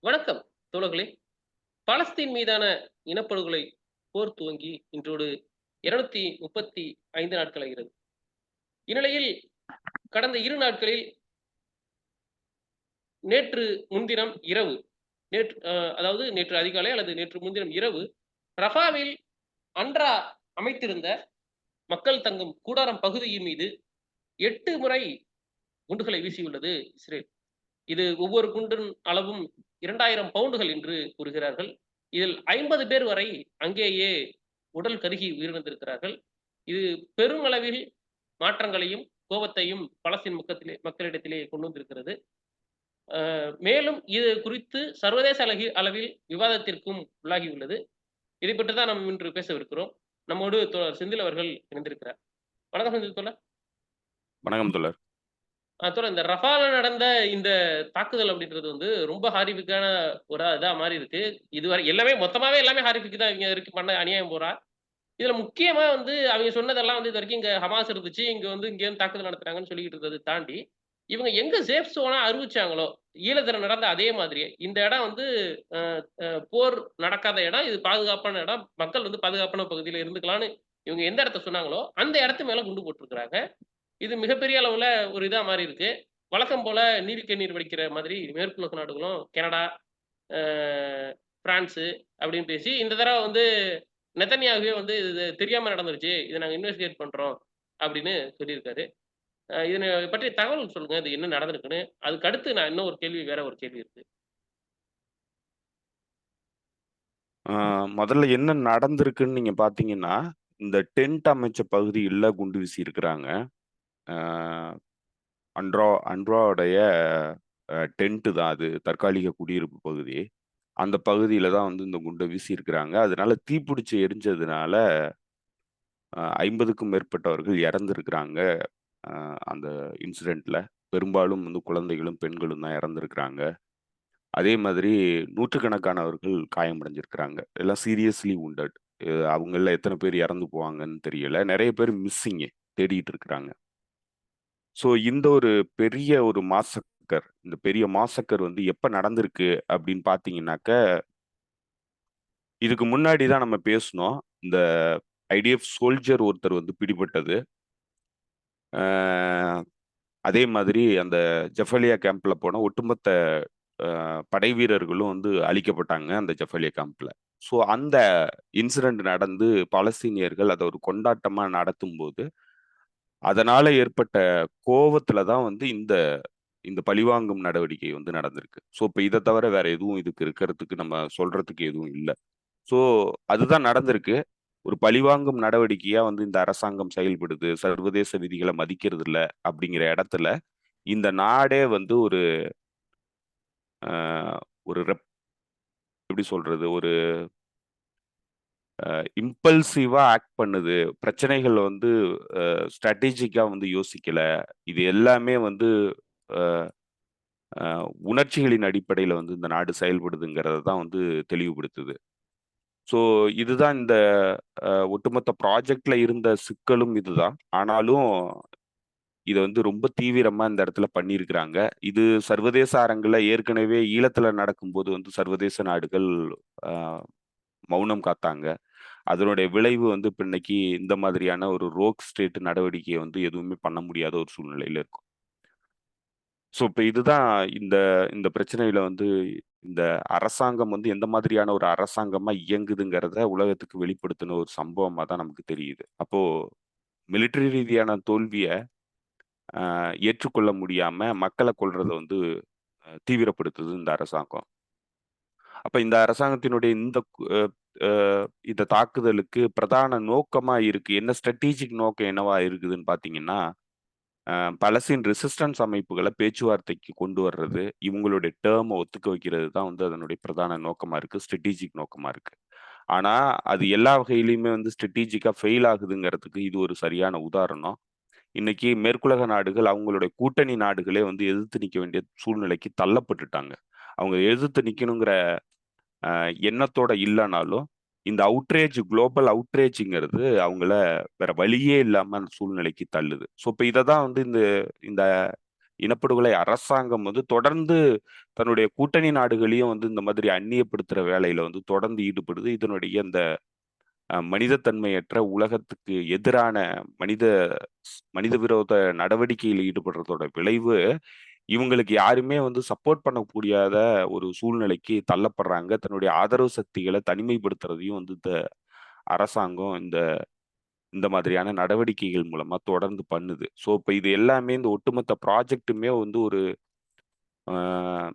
வணக்கம் தோழர்களே. பாலஸ்தீன் மீதான இனப்படுகொலை போர் துவங்கி இன்றோடு 235 நாட்களாகிறது. இந்நிலையில் கடந்த 2 நாட்களில் நேற்று முன்தினம் இரவு, நேற்று அதாவது நேற்று அதிகாலை அல்லது நேற்று முன்தினம் இரவு ரஃபாவில் அன்ரா அமைத்திருந்த மக்கள் தங்கும் கூடாரம் பகுதியின் மீது 8 முறை குண்டுகளை வீசியுள்ளது இஸ்ரேல். இது ஒவ்வொரு குண்டின் அளவும் 2000 பவுண்டுகள் என்று கூறுகிறார்கள். இதில் 50 பேர் வரை அங்கேயே உடல் கருகி உயிரிழந்திருக்கிறார்கள். இது பெருமளவில் மாற்றங்களையும், கோபத்தையும் பாலஸ்தீன் மக்களிடத்திலே கொண்டு வந்திருக்கிறது. மேலும் இது குறித்து சர்வதேச அளவில் விவாதத்திற்கும் உள்ளாகியுள்ளது. இதை பற்றி தான் நாம் இன்று பேசவிருக்கிறோம். நம்மோடு தோழர் செந்தில் அவர்கள் இணைந்திருக்கிறார். வணக்கம் செந்தில் தோழர். வணக்கம் தோழர். தோழர், இந்த ரஃபால நடந்த இந்த தாக்குதல் அப்படின்றது வந்து ரொம்ப ஹாரிஃபிக்கான ஒரு இதா மாறி இருக்கு. இதுவரை மொத்தமாவே எல்லாமே ஹாரிஃபிக் தான். இவங்க வரைக்கும் பண்ண அநியாயம் பூரா. இதுல முக்கியமா வந்து அவைங்க சொன்னதெல்லாம் வந்து இதுவரைக்கும் இங்க ஹமாஸ் இருந்துச்சு. இங்க வந்து இங்கேருந்து தாக்குதல் நடத்துறாங்கன்னு சொல்லிக்கிட்டு இருந்தத தாண்டி, இவங்க எங்க சேஃப் ஸோனா அறிவிச்சாங்களோ, ஈழத்துல நடந்த அதே மாதிரியே, இந்த இடம் வந்து அ அ போர் நடக்காத இடம். இது பாதுகாப்பான இடம். மக்கள் வந்து பாதுகாப்பான பகுதியில இருந்துக்கலான்னு இவங்க எந்த இடத்த சொன்னாங்களோ, அந்த இடத்து மேல குண்டு போட்டுருக்காங்க. இது மிகப்பெரிய அளவுல ஒரு இதா மாறி இருக்கு. வழக்கம் போல நீருக்கு நீர் வடிக்கிற மாதிரி மேற்குலக நாடுகளும், கனடா, அ பிரான்ஸு அப்படின்னு பேசி, இந்த தடவ வந்து நெதன்யாகுவே வந்து இது தெரியாம நடந்துருச்சு. இத நாங்க இன்வெஸ்டிகேட் பண்றோம் அப்படின்னு சொல்லியிருக்காரு. இதன பற்றி தகவல் சொல்லுங்க. இது என்ன நடந்திருக்குன்னு. அதுக்கு அடுத்து நான் இன்னும் ஒரு கேள்வி வேற ஒரு கேள்வி இருக்கு. முதல்ல என்ன நடந்திருக்குன்னு நீங்க பார்த்தீங்கன்னா, இந்த டென்ட் அமைச்ச பகுதியில குண்டு வீசியிருக்கிறாங்க. அ அன்ட்ராவுடைய டென்ட் தான் அது. தற்காலிக குடியிருப்பு பகுதி. அந்த பகுதியில தான் வந்து இந்த குண்ட வீசியிருக்கிறாங்க. அதனால தீப்பிடிச்சு எரிஞ்சதுனால 50க்கும் மேற்பட்டவர்கள் இறந்திருக்கிறாங்க. அ அந்த இன்சிடென்ட்ல. பெரும்பாலும் வந்து குழந்தைகளும், பெண்களும் தான் இறந்திருக்கிறாங்க. அதே மாதிரி நூற்றுக்கணக்கானவர்கள் காயமடைஞ்சிருக்கிறாங்க. எல்லாம் சீரியஸ்லி வுண்டட். அவங்கள்ல எத்தன பேர் இறந்து போவாங்கன்னு தெரியல. நெறைய பேர் மிஸ்ஸிங்கு தேடிட்டு இருக்கிறாங்க. ஸோ இந்த ஒரு பெரிய ஒரு மாசக்கர், இந்த பெரிய மாசக்கர் வந்து எப்ப நடந்திருக்கு அப்படின்னு பார்த்தீங்கன்னாக்க, இதுக்கு முன்னாடி தான் நம்ம பேசுனோம். இந்த ஐடிஎஃப் சோல்ஜர் ஒருத்தர் வந்து பிடிபட்டது. அ அதே மாதிரி அந்த ஜஃபலியா கேம்ப்ல போன ஒட்டுமொத்த படை வீரர்களும் வந்து அழிக்கப்பட்டாங்க அந்த ஜஃபலியா கேம்ப்ல. ஸோ அந்த இன்சிடென்ட் நடந்து பாலஸ்தீனியர்கள் அத ஒரு கொண்டாட்டமா நடத்தும்போது, அதனால ஏற்பட்ட கோவத்துல தான் வந்து இந்த இந்த பழிவாங்கும் நடவடிக்கை வந்து நடந்திருக்கு. ஸோ இப்ப இத தவிர வேற எதுவும் இதுக்கு இருக்கிறதுக்கு நம்ம சொல்றதுக்கு எதுவும் இல்ல. ஸோ அதுதான் நடந்திருக்கு. ஒரு பழிவாங்கும் நடவடிக்கையா வந்து இந்த அரசாங்கம் செயல்படுது. சர்வதேச விதிகள மதிக்கிறது இல்ல அப்படிங்கிற இடத்துல, இந்த நாடே வந்து ஒரு அ ஒரு எப்படி சொல்றது? ஒரு இம்பல்சிவா ஆக்ட் பண்ணுது. பிரச்சனைகள் வந்து ஸ்ட்ராட்டஜிக்கா வந்து யோசிக்கல. இது எல்லாமே வந்து அ அ உணர்ச்சிகளின் அடிப்படையில வந்து இந்த நாடு செயல்படுதுங்கிறத தான் வந்து தெளிவுபடுத்துது. ஸோ இதுதான் இந்த ஒட்டுமொத்த ப்ராஜெக்ட்ல இருந்த சிக்கலும் இதுதான். ஆனாலும் இத வந்து ரொம்ப தீவிரமா இந்த இடத்துல பண்ணியிருக்கிறாங்க. இது சர்வதேச அரங்குல ஏற்கனவே ஈழத்துல நடக்கும்போது வந்து சர்வதேச நாடுகள் அ மௌனம் காத்தாங்க. அதனுடைய விளைவு வந்து இப்ப இன்னைக்கு இந்த மாதிரியான ஒரு ரோக் ஸ்டேட் நடவடிக்கைய வந்து எதுவுமே பண்ண முடியாத ஒரு சூழ்நிலையில இருக்கும். ஸோ இப்ப இதுதான் இந்த இந்த பிரச்சனையில வந்து இந்த அரசாங்கம் வந்து எந்த மாதிரியான ஒரு அரசாங்கமா இயங்குதுங்கிறத உலகத்துக்கு வெளிப்படுத்தின ஒரு சம்பவமா தான் நமக்கு தெரியுது. அப்போ மிலிட்டரி ரீதியான தோல்விய ஏற்றுக்கொள்ள முடியாம மக்கள கொல்றத வந்து தீவிரப்படுத்துது இந்த அரசாங்கம். அப்ப இந்த அரசாங்கத்தினுடைய இந்த அ அ இந்த தாக்குதலுக்கு பிரதான நோக்கமா இருக்கு. என்ன ஸ்ட்ராட்டஜிக் நோக்கம் என்னவா இருக்குதுன்னு பார்த்தீங்கன்னா, அ பலஸ்தீன் ரெசிஸ்டன்ஸ் அமைப்புகள பேச்சுவார்த்தைக்கு கொண்டு வர்றது, இவங்களுடைய டெர்ம ஒத்துக்க வைக்கிறது தான் வந்து அதனுடைய பிரதான நோக்கமா இருக்கு. ஸ்ட்ராட்டஜிக் நோக்கமா இருக்கு. ஆனா, அது எல்லா வகையிலயுமே வந்து ஸ்ட்ராட்டஜிக்கா ஃபெயில் ஆகுதுங்கிறதுக்கு இது ஒரு சரியான உதாரணம். இன்னைக்கு மேற்குலக நாடுகள் அவங்களுடைய கூட்டணி நாடுகளே வந்து எதிர்த்து நிக்க வேண்டிய சூழ்நிலைக்கு தள்ளப்பட்டுட்டாங்க. அவங்க எதிர்த்து நிக்கணுங்கிற எண்ணத்தோட இல்லனாலும், இந்த குளோபல் அவுட்ரேஜ்ங்கிறது அவங்கள வேற வழியே இல்லாம அந்த சூழ்நிலைக்கு தள்ளுது. ஸோ இப்ப இத தான் வந்து இந்த இந்த இனப்படுகொலை அரசாங்கம் வந்து தொடர்ந்து தன்னுடைய கூட்டணி நாடுகளையும் வந்து இந்த மாதிரி அந்நியப்படுத்துற வேலையில வந்து தொடர்ந்து ஈடுபடுது. இதனுடைய இந்த மனிதத்தன்மையற்ற உலகத்துக்கு எதிரான மனித மனித விரோத நடவடிக்கையில் ஈடுபடுறதோட விளைவு இவங்களுக்கு யாருமே வந்து சப்போர்ட் பண்ண முடியாத ஒரு சூழ்நிலைக்கு தள்ளப்படுறாங்க. தன்னுடைய ஆதரவு சக்திகளை தனிமைப்படுத்துறதையும் வந்து இந்த அரசாங்கம் இந்த இந்த மாதிரியான நடவடிக்கைகள் மூலமா தொடர்ந்து பண்ணுது. ஸோ இப்போ இது எல்லாமே இந்த ஒட்டுமொத்த ப்ராஜெக்ட்டுமே வந்து ஆஹ்,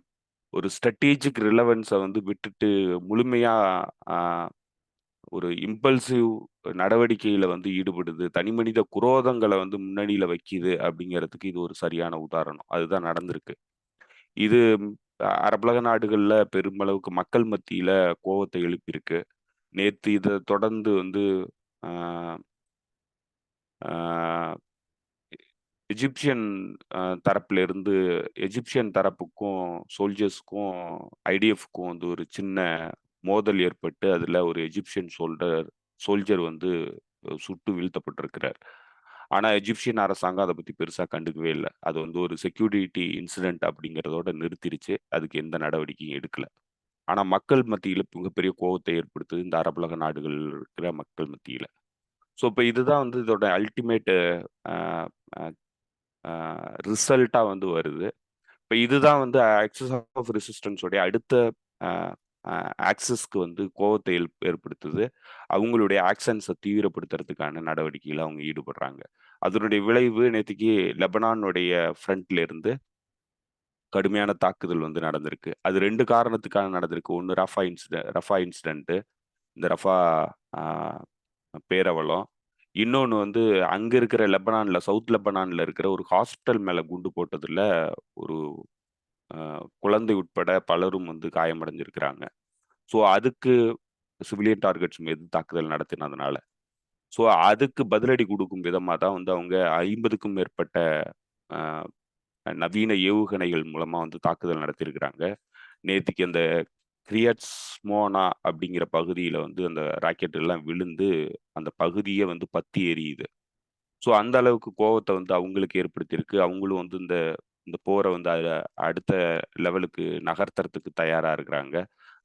ஒரு ஸ்ட்ராட்டஜிக் ரிலவன்ஸை வந்து விட்டுட்டு முழுமையா ஒரு இம்பல்சிவ் நடவடிக்கையில வந்து ஈடுபடுது. தனிமனித குரோதங்களை வந்து முன்னணியில வைக்குது அப்படிங்கிறதுக்கு இது ஒரு சரியான உதாரணம். அதுதான் நடந்திருக்கு. இது அரபுலக நாடுகள்ல பெருமளவுக்கு மக்கள் மத்தியில கோவத்தை எழுப்பியிருக்கு. நேத்து இதை தொடர்ந்து வந்து ஆஹ் ஆஹ் எஜிப்சியன் தரப்புல இருந்து எஜிப்சியன் தரப்புக்கும் சோல்ஜர்ஸ்க்கும் ஐடிஎஃப்க்கும் வந்து ஒரு சின்ன மோதல் ஏற்பட்டு அதுல ஒரு எஜிப்சியன் சோல்ஜர் வந்து சுட்டு வீழ்த்தப்பட்டிருக்கிறார். ஆனா எஜிப்சியன் அரசாங்கம் அதை பத்தி பெருசா கண்டுக்கவே இல்லை. அது வந்து ஒரு செக்யூரிட்டி இன்சிடென்ட் அப்படிங்கிறதோட நிறுத்திருச்சு. அதுக்கு எந்த நடவடிக்கையும் எடுக்கல. ஆனா மக்கள் மத்தியில மிகப்பெரிய கோபத்தை ஏற்படுத்துது இந்த அரபுலக நாடுகள் இருக்கிற மக்கள் மத்தியில. ஸோ இப்போ இதுதான் வந்து இதோட அல்டிமேட் ரிசல்ட்டா வந்து வருது. இப்போ இதுதான் வந்து ஆக்சஸ் ஆஃப் ரெசிஸ்டன்ஸோடைய அடுத்த ஆக்சஸ்க்கு வந்து கோவத்தை ஏற்படுத்துது. அவங்களுடைய ஆக்ஷன்ஸை தீவிரப்படுத்துறதுக்கான நடவடிக்கையில் அவங்க ஈடுபடுறாங்க. அதனுடைய விளைவு நேற்றுக்கு லெபனானுடைய ஃப்ரண்ட்ல இருந்து கடுமையான தாக்குதல் வந்து நடந்திருக்கு. அது ரெண்டு காரணத்துக்காக நடந்திருக்கு. ஒன்று ரஃபா இன்சிடென்ட், இந்த ரஃபா பேரவலம். இன்னொன்று வந்து அங்க இருக்கிற லெபனான்ல சவுத் லெபனான்ல இருக்கிற ஒரு ஹாஸ்பிட்டல் மேல குண்டு போட்டதுல ஒரு குழந்தை உட்பட பலரும் வந்து காயமடைஞ்சிருக்கிறாங்க. ஸோ அதுக்கு சிவிலியன் டார்கெட்ஸ் மீது தாக்குதல் நடத்தினதுனால ஸோ அதுக்கு பதிலடி கொடுக்கும் விதமாக தான் வந்து அவங்க 50க்கும் மேற்பட்ட நவீன ஏவுகணைகள் மூலமா வந்து தாக்குதல் நடத்தியிருக்கிறாங்க. நேற்றுக்கு அந்த கிரியட்ஸ்மோனா அப்படிங்கிற பகுதியில வந்து அந்த ராக்கெட் எல்லாம் விழுந்து அந்த பகுதியே வந்து பத்தி எரியுது. ஸோ அந்த அளவுக்கு கோவத்தை வந்து அவங்களுக்கு ஏற்படுத்தியிருக்கு. அவங்களும் வந்து இந்த இந்த போரை வந்து அடுத்த லெவலுக்கு நகர்த்துறதுக்கு தயாரா இருக்கிறாங்க.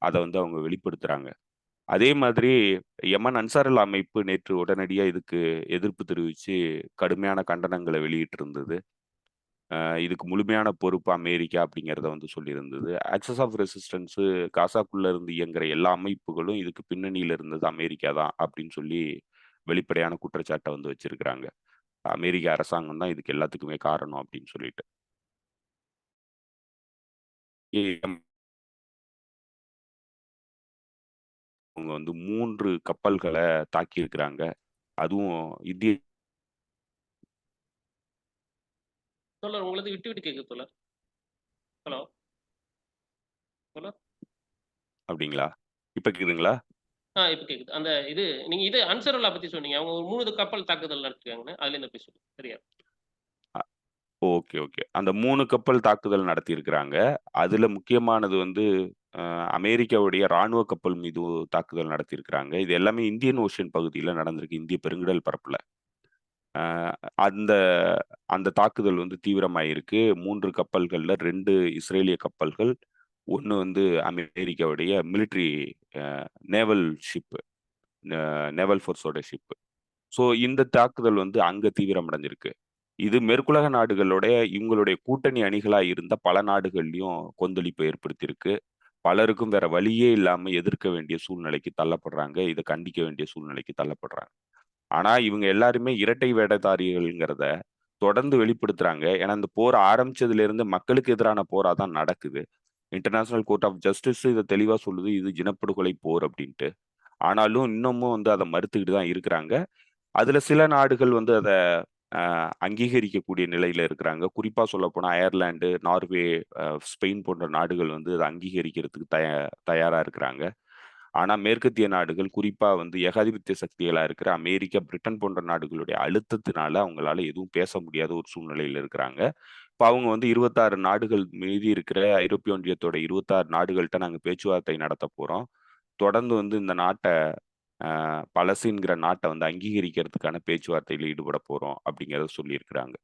அதை வந்து அவங்க வெளிப்படுத்துறாங்க. அதே மாதிரி யமன் அன்சாருல் அமைப்பு நேற்று உடனடியா இதுக்கு எதிர்ப்பு தெரிவிச்சு கடுமையான கண்டனங்களை வெளியிட்டு இருந்தது. இதுக்கு முழுமையான பொறுப்பு அமெரிக்கா அப்படிங்கிறத வந்து சொல்லியிருந்தது. ஆக்சஸ் ஆஃப் ரெசிஸ்டன்ஸ் காசாக்குள்ள இருந்து இயங்குற எல்லா அமைப்புகளும் இதுக்கு பின்னணியில இருந்தது அமெரிக்கா தான் அப்படின்னு சொல்லி வெளிப்படையான குற்றச்சாட்டை வந்து வச்சிருக்கிறாங்க. அமெரிக்க அரசாங்கம் தான் இதுக்கு எல்லாத்துக்குமே காரணம் அப்படின்னு சொல்லிட்டு. அவங்க வந்து 3 கப்பல்களை தாக்கி இருக்கிறாங்க. அதுவும் இந்திய தோழர் உங்களது விட்டு விட்டு கேக்குது தோழர். ஹலோ தோழர். அப்படிங்களா? இப்ப கேக்குதுங்களா? இப்ப கேக்குது. அந்த இது நீங்க இது அன்சருல்லா பத்தி சொன்னீங்க. அவங்க ஒரு 3 கப்பல் தாக்குதல் நடத்திருக்காங்கன்னு. அதுல இருந்து பேசுங்க. சரியா? Okay, okay. அந்த 3 கப்பல் தாக்குதல் நடத்தியிருக்கிறாங்க. அதுல முக்கியமானது வந்து அமெரிக்காவுடைய ராணுவ கப்பல் மீது தாக்குதல் நடத்தியிருக்கிறாங்க. இது எல்லாமே இந்தியன் ஓஷன் பகுதியில நடந்திருக்கு. இந்திய பெருங்கடல் பரப்புல. அ அந்த அந்த தாக்குதல் வந்து தீவிரமாயிருக்கு. 3 கப்பல்கள்ல 2 இஸ்ரேலிய கப்பல்கள், 1 வந்து அமெரிக்காவுடைய military uh naval ship naval ஃபோர்ஸோட ஷிப். ஸோ இந்த தாக்குதல் வந்து அங்க தீவிரமடைஞ்சிருக்கு. இது மேற்குலக நாடுகளுடைய இவங்களுடைய கூட்டணி அணிகளா இருந்த பல நாடுகள்லயும் கொந்தளிப்பை ஏற்படுத்தியிருக்கு. பலருக்கும் வேற வழியே இல்லாம எதிர்க்க வேண்டிய சூழ்நிலைக்கு தள்ளப்படுறாங்க. இதை கண்டிக்க வேண்டிய சூழ்நிலைக்கு தள்ளப்படுறாங்க. ஆனா இவங்க எல்லாருமே இரட்டை வேடதாரிகள்ங்கிறத தொடர்ந்து வெளிப்படுத்துறாங்க. ஏன்னா இந்த போர் ஆரம்பிச்சதுல இருந்து மக்களுக்கு எதிரான போரா தான் நடக்குது. இன்டர்நேஷனல் கோர்ட் ஆஃப் ஜஸ்டிஸ் இதை தெளிவா சொல்லுது, இது இனப்படுகொலை போர் அப்படின்ட்டு. ஆனாலும் இன்னமும் வந்து அதை மறுத்துக்கிட்டு தான் இருக்கிறாங்க. அதுல சில நாடுகள் வந்து அதை அங்கீகரிக்கக்கூடிய நிலையில இருக்கிறாங்க. குறிப்பா சொல்லப்போனா அயர்லாந்து, நார்வே, ஸ்பெயின் போன்ற நாடுகள் வந்து அதை அங்கீகரிக்கிறதுக்கு தயாரா இருக்கிறாங்க. ஆனா மேற்கத்திய நாடுகள் குறிப்பா வந்து ஏகாதிபத்திய சக்திகளா இருக்கிற அமெரிக்கா, பிரிட்டன் போன்ற நாடுகளுடைய அழுத்தத்தினால அவங்களால எதுவும் பேச முடியாத ஒரு சூழ்நிலையில இருக்கிறாங்க. இப்ப அவங்க வந்து 26 நாடுகள் மீதி இருக்கிற ஐரோப்பிய ஒன்றியத்தோட 26 நாடுகள்கிட்ட நாங்க பேச்சுவார்த்தை நடத்த போறோம். தொடர்ந்து வந்து இந்த நாட்டை பலஸ்தீன்கிற நாட்டை வந்து அங்கீகரிக்கிறதுக்கான பேச்சுவார்த்தையில் ஈடுபட போறோம் அப்படிங்கிறத சொல்லியிருக்கிறாங்க.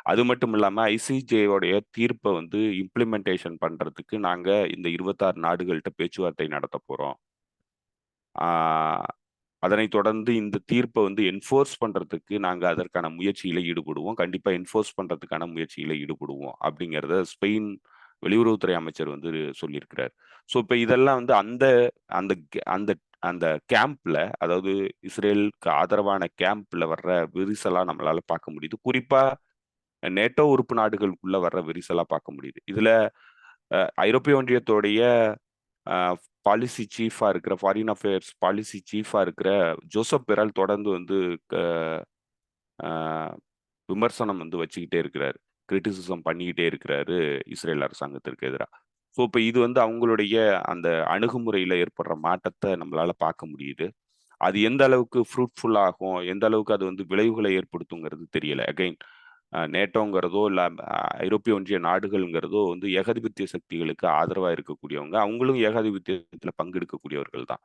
அது மட்டும் இல்லாம ஐசிஜேயோடைய தீர்ப்பை வந்து இம்ப்ளிமெண்டேஷன் பண்றதுக்கு நாங்க இந்த 26 நாடுகள்கிட்ட பேச்சுவார்த்தை நடத்த போறோம். ஆஹ் அதனைத் தொடர்ந்து இந்த தீர்ப்பை வந்து என்ஃபோர்ஸ் பண்றதுக்கு நாங்க அதற்கான முயற்சியில ஈடுபடுவோம். கண்டிப்பா என்ஃபோர்ஸ் பண்றதுக்கான முயற்சியில ஈடுபடுவோம் அப்படிங்கிறத ஸ்பெயின் வெளியுறவுத்துறை அமைச்சர் வந்து சொல்லியிருக்கிறார். ஸோ இப்போ இதெல்லாம் வந்து அந்த அந்த அந்த அந்த கேம்ப்ல, அதாவது இஸ்ரேலுக்கு ஆதரவான கேம்ப்ல வர்ற விரிசலா நம்மளால பார்க்க முடியுது. குறிப்பா நேட்டோ உறுப்பு நாடுகளுக்குள்ள வர்ற விரிசலா பார்க்க முடியுது. இதுல ஐரோப்பிய ஒன்றியத்தோடைய பாலிசி சீஃபா இருக்கிற, ஃபாரின் அஃபேர்ஸ் பாலிசி சீஃபா இருக்கிற ஜோசப் பெரல் தொடர்ந்து வந்து அஹ், விமர்சனம் வந்து வச்சுக்கிட்டே இருக்கிறாரு, கிரிட்டிசிசம் பண்ணிக்கிட்டே இருக்கிறாரு இஸ்ரேல் அரசாங்கத்திற்கு எதிராக. ஸோ இப்போ இது வந்து அவங்களுடைய அந்த அணுகுமுறையில ஏற்படுற மாற்றத்தை நம்மளால பார்க்க முடியுது. அது எந்த அளவுக்கு ஃப்ரூட்ஃபுல் ஆகும், எந்த அளவுக்கு அது வந்து விளைவுகளை ஏற்படுத்துங்கிறது தெரியல. அகைன் நேட்டோங்கிறதோ இல்ல ஐரோப்பிய ஒன்றிய நாடுகள்ங்கிறதோ வந்து ஏகாதிபத்திய சக்திகளுக்கு ஆதரவா இருக்கக்கூடியவங்க. அவங்களும் ஏகாதிபத்தியத்துல பங்கெடுக்கக்கூடியவர்கள் தான்.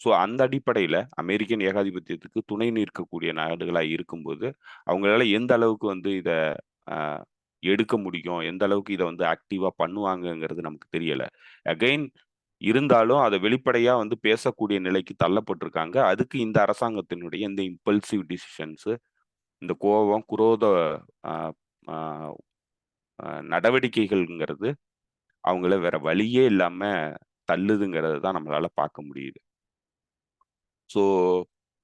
ஸோ அந்த அடிப்படையில அமெரிக்கன் ஏகாதிபத்தியத்துக்கு துணை நிற்கக்கூடிய நாடுகளா இருக்கும்போது அவங்களால எந்த அளவுக்கு வந்து இதை எடுக்க முடியும், எந்த அளவுக்கு இதை வந்து ஆக்டிவா பண்ணுவாங்கங்கிறது நமக்கு தெரியல. அகைன் இருந்தாலும் அதை வெளிப்படையா வந்து பேசக்கூடிய நிலைக்கு தள்ளப்பட்டிருக்காங்க. அதுக்கு இந்த அரசாங்கத்தினுடைய இந்த இம்பல்சிவ் டிசிஷன்ஸ், இந்த கோபம், குரோத ஆஹ் ஆஹ் நடவடிக்கைகள்ங்கிறது அவங்கள வேற வழியே இல்லாம தள்ளுதுங்கிறது தான் நம்மளால பார்க்க முடியுது. ஸோ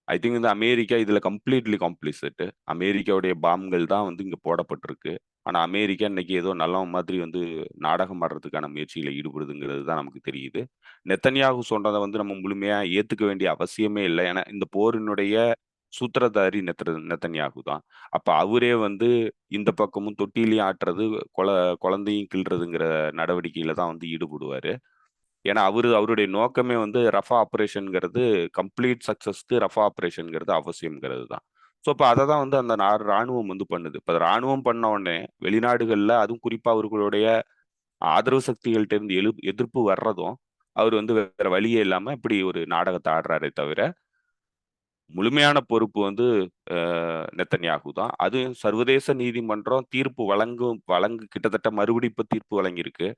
ஐ திங்க் இந்த அமெரிக்கா இதுல கம்ப்ளீட்லி காம்ப்ளிசிட். அமெரிக்காவுடைய பாம்கள் தான் வந்து இங்க போடப்பட்டிருக்கு. ஆனா அமெரிக்கா இன்னைக்கு ஏதோ நல்லவன் மாதிரி வந்து நாடகம் ஆடுறதுக்கான முயற்சியில ஈடுபடுதுங்கிறது தான் நமக்கு தெரியுது. நெத்தன்யாகு சொன்னதை வந்து நம்ம முழுமையா ஏத்துக்க வேண்டிய அவசியமே இல்லை. ஏன்னா இந்த போரினுடைய சூத்திரதாரி நெத்தன்யாகு தான். அப்ப அவரே வந்து இந்த பக்கமும் தொட்டிலையும் ஆட்டுறது, குழந்தையும் கிள்றதுங்கிற நடவடிக்கையில தான் வந்து ஈடுபடுவாரு. ஏன்னா அவருடைய நோக்கமே வந்து ரஃபா ஆப்ரேஷன்ங்கிறது கம்ப்ளீட் சக்சஸ்க்கு ரஃபா ஆப்ரேஷன்ங்கிறது அவசியம்ங்கிறது தான். ஸோ இப்போ அதை தான் வந்து அந்த ராணுவம் வந்து பண்ணுது. இப்போ ராணுவம் பண்ண உடனே வெளிநாடுகள்ல, அதுவும் குறிப்பா அவர்களுடைய ஆதரவு சக்திகள்ட்ட இருந்து எதிர்ப்பு வர்றதும் அவர் வந்து வேற வழியே இல்லாம இப்படி ஒரு நாடகத்தை ஆடுறாரே தவிர, முழுமையான பொறுப்பு வந்து நெத்தன்யாகு தான். அது சர்வதேச நீதிமன்றம் தீர்ப்பு வழங்கு கிட்டத்தட்ட மறுபடி இப்ப தீர்ப்பு வழங்கியிருக்கு.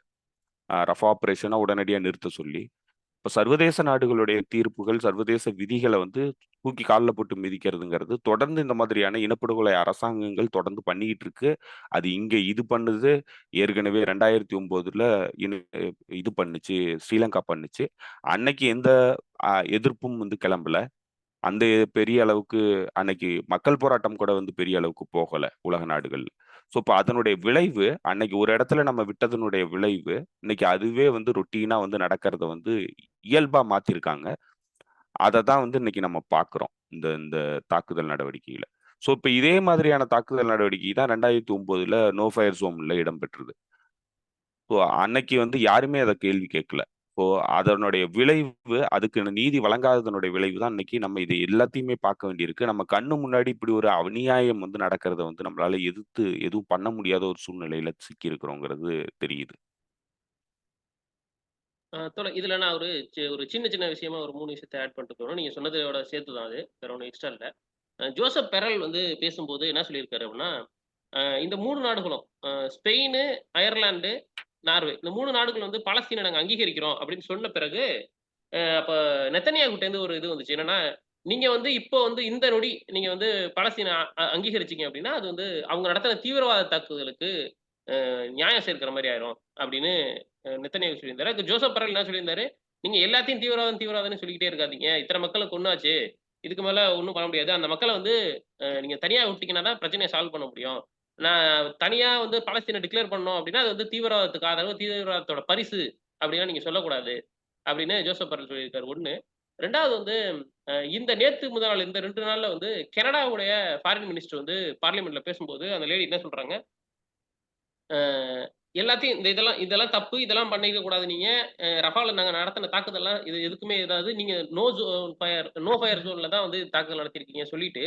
ரஃபா ஆப்ரேஷனை உடனடியாக நிறுத்த சொல்லி. இப்போ சர்வதேச நாடுகளுடைய தீர்ப்புகள், சர்வதேச விதிகளை வந்து தூக்கி காலில் போட்டு மிதிக்கிறதுங்கிறது தொடர்ந்து இந்த மாதிரியான இனப்படுகொலை அரசாங்கங்கள் தொடர்ந்து பண்ணிக்கிட்டு இருக்கு. அது இங்க இது பண்ணுது. ஏற்கனவே 2009 இது பண்ணுச்சு, ஸ்ரீலங்கா பண்ணுச்சு. அன்னைக்கு எந்த எதிர்ப்பும் வந்து கிளம்பல. அந்த பெரிய அளவுக்கு அன்னைக்கு மக்கள் போராட்டம் கூட வந்து பெரிய அளவுக்கு போகல உலக நாடுகள். ஸோ இப்போ அதனுடைய விளைவு, அன்னைக்கு ஒரு இடத்துல நம்ம விட்டதனுடைய விளைவு இன்னைக்கு அதுவே வந்து ரொட்டீனா வந்து நடக்கிறத வந்து இயல்பா மாத்திருக்காங்க. அதை தான் வந்து இன்னைக்கு நம்ம பார்க்குறோம் இந்த இந்த தாக்குதல் நடவடிக்கையில. ஸோ இப்போ இதே மாதிரியான தாக்குதல் நடவடிக்கை தான் 2009 நோ ஃபயர் ஜோன்ல இடம்பெற்றது. ஸோ அன்னைக்கு வந்து யாருமே அதை கேள்வி கேட்கல. ஸோ அதனுடைய விளைவு, அதுக்கு நீதி வழங்காததனுடைய விளைவு தான் இன்னைக்கு நம்ம இதை எல்லாத்தையுமே பார்க்க வேண்டியிருக்கு. நம்ம கண்ணு முன்னாடி இப்படி ஒரு அநியாயம் வந்து நடக்கிறத வந்து நம்மளால எதிர்த்து எதுவும் பண்ண முடியாத ஒரு சூழ்நிலையில சிக்கி இருக்கிறோங்கிறது தெரியுது. இதுல நான் ஒரு சின்ன சின்ன விஷயமா ஒரு 3 விஷயத்த ஆட் பண்ணிட்டு போறோம். நீங்க சொன்னதோட சேர்த்து தான் அது. வேற ஒண்ணும் எக்ஸ்ட்ரா இல்ல. ஜோசப் பெரல் வந்து பேசும்போது என்ன சொல்லியிருக்காரு அப்படின்னா, இந்த 3 நாடுகளும் ஸ்பெயினு, அயர்லாந்து, நார்வே இந்த 3 நாடுகள் வந்து பாலஸ்தீனை நாங்க அங்கீகரிக்கிறோம் அப்படின்னு சொன்ன பிறகு, அப்ப நெத்தனியாகுட்டேருந்து ஒரு இது வந்துச்சு. என்னன்னா, நீங்க வந்து இப்போ வந்து இந்த நொடி நீங்க வந்து பாலஸ்தீன அங்கீகரிச்சீங்க அப்படின்னா, அது வந்து அவங்க நடத்தின தீவிரவாத தாக்குதலுக்கு நியாயம் சேர்க்கிற மாரி ஆயிரும் அப்படின்னு நெத்தனியாகு சொல்லியிருந்தாரு. அதுக்கு ஜோசப் பரல் என்ன சொல்லியிருந்தாரு, "நீங்க எல்லாத்தையும் தீவிரவாதம், தீவிரவாதம்ன்னு சொல்லிக்கிட்டே இருக்காதீங்க. இத்தன மக்கள கொன்னாச்சு. இதுக்கு மேல ஒண்ணும் பண்ண முடியாது. அந்த மக்கள வந்து நீங்க தனியா விட்டீங்கன்னா தான் பிரச்சனைய சால்வ் பண்ண முடியும். நான் தனியா வந்து பாலஸ்தீன டிக்ளேர் பண்ணோம் அப்படின்னா, அது வந்து தீவிரவாதத்துக்கு ஆதரவு, தீவிரவாதத்தோட பரிசு அப்படிலாம் நீங்க சொல்லக்கூடாது." அப்படின்னு ஜோசப் பரல் சொல்லியிருக்காரு 1. 2வது வந்து இந்த நேத்து முதல் நாள் இந்த 2 நாள்ல வந்து கனடாவுடைய ஃபாரின் மினிஸ்டர் வந்து பார்லிமென்ட்ல பேசும்போது அந்த லேடி என்ன சொல்றாங்க, அ எல்லாத்தையும் இதெல்லாம் இதெல்லாம் தப்பு. இதெல்லாம் பண்ணியிருக்க கூடாது நீங்க. ரஃபால நாங்க நடத்தின தாக்குதல்லாம் இது எதுக்குமே ஏதாவது நீங்க நோ ஃபயர் ஜோன்ல தான் வந்து தாக்குதல் நடத்தியிருக்கீங்க சொல்லிட்டு,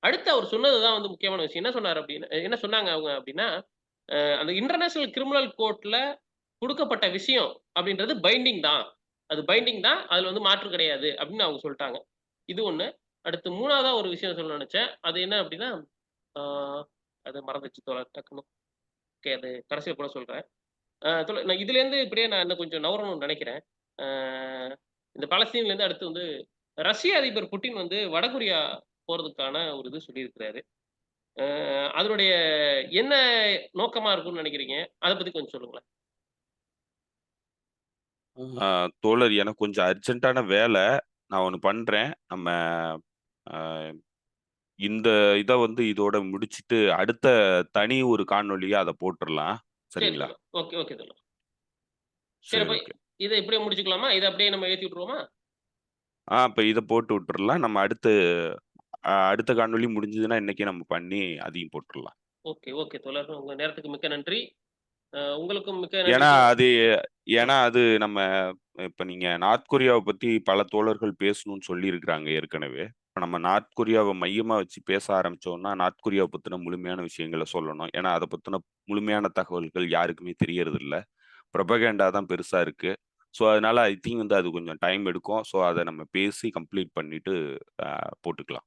அடுத்து அவர் சொன்னது தான் வந்து முக்கியமான விஷயம். என்ன சொன்னாரு அப்டின்னா என்ன சொன்னாங்க அவங்க அப்டின்னா, அந்த இன்டர்நேஷனல் கிரிமினல் கோர்ட்ல குடுக்கப்பட்ட விஷயம் அப்டின்றது பைண்டிங் தான். அது பைண்டிங் தான். அதுல வந்து மாற்று கிடையாது அப்டின்னு அவங்க சொல்ட்டாங்க. இது 1. அடுத்து 3வதா ஒரு விஷயம் சொல்ல நெனச்சேன். அது என்ன அப்டின்னா, ஆ அது மறந்துச்சு தோழர் டக்குனு. ஓகே. அது கடைசியா கூட சொல்றேன். தோழர் நான் இதுலேருந்து இப்படியே நான் இன்னும் கொஞ்சம் நகரணும்னு நெனைக்கிறேன். அ இந்த பாலஸ்தீன்லேருந்து அடுத்து வந்து ரஷ்ய அதிபர் புட்டின் வந்து வடகொரியா போறதுக்கான ஒரு இது சொல்லியிருக்கிறாரு. அ அதனுடைய என்ன நோக்கமா இருக்கும்னு நெனைக்கிறீங்க? அத பத்தி கொஞ்சம் சொல்லுங்களேன். ஆ தோழர் எனக்கு கொஞ்சம் அர்ஜென்ட்டான வேல. நான் ஒண்ணு பண்றேன். நம்ம அ இந்த இத வந்து இதோட முடிச்சுட்டு, அடுத்த தனி ஒரு காணொளியா அத போட்டுறலாம். சரி சரிங்களா? தோழர். ஓகே, ஓகே தோழர். சரி சரி, அப்ப ஓகே. இத இப்படியே முடிச்சுக்கலாமா? இத அப்படியே நம்ம ஏத்தி விட்டுருவோமா? அப்ப இத போட்டு விட்டுறலாம். நம்ம அடுத்து அடுத்த காணொளி முடிஞ்சதுன்னா, இன்னைக்கே நம்ம பண்ணி அதையும் போட்டுறலாம். ஓகே, ஓகே தோழர். உங்க நேரத்துக்கு மிக்க நன்றி. உங்களுக்கும் மிக்க நன்றி ஏன்னா, தோழர். அது ம். ஏன்னா அது நம்ம இப்ப நீங்க நார்த் கொரியாவ பத்தி பல தோழர்கள் பேசணும்னு சொல்லியிருக்கிறாங்க ஏற்கனவே. இப்ப நம்ம நார்த் கொரியாவ மையமா வச்சு பேச ஆரம்பிச்சோம்னா, நார்த் கொரியாவ பத்தின முழுமையான விஷயங்கள சொல்லணும். ஏன்னா, அத பத்தின முழுமையான தகவல்கள் யாருக்குமே தெரியறதில்ல. புரபகேண்டா தான் பெருசா இருக்கு. ஸோ, அதனால ஐ திங்க் வந்து அது கொஞ்சம் டைம் எடுக்கும். ஸோ, அத நம்ம பேசி கம்ப்ளீட் பண்ணிட்டு அ போட்டுக்கலாம்.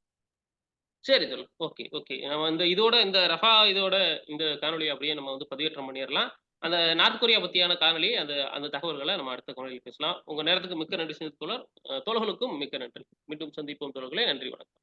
சரி தோழர். Okay, okay. நம்ம இந்த இதோட இந்த ரஃபா இதோட இந்த காணொளிய அப்படியே நம்ம வந்து பதிவேற்றம் பண்ணிறலாம். அந்த நார்த் கொரியா பத்தியான காணொளி, அந்த அந்த தகவல்கள நம்ம அடுத்த காணொளியில் பேசலாம். உங்க நேரத்துக்கு மிக்க நன்றி தோழர். தோழர்களுக்கும் மிக்க நன்றி. மீண்டும் சந்திப்போம் தோழர்களே. நன்றி, வணக்கம்.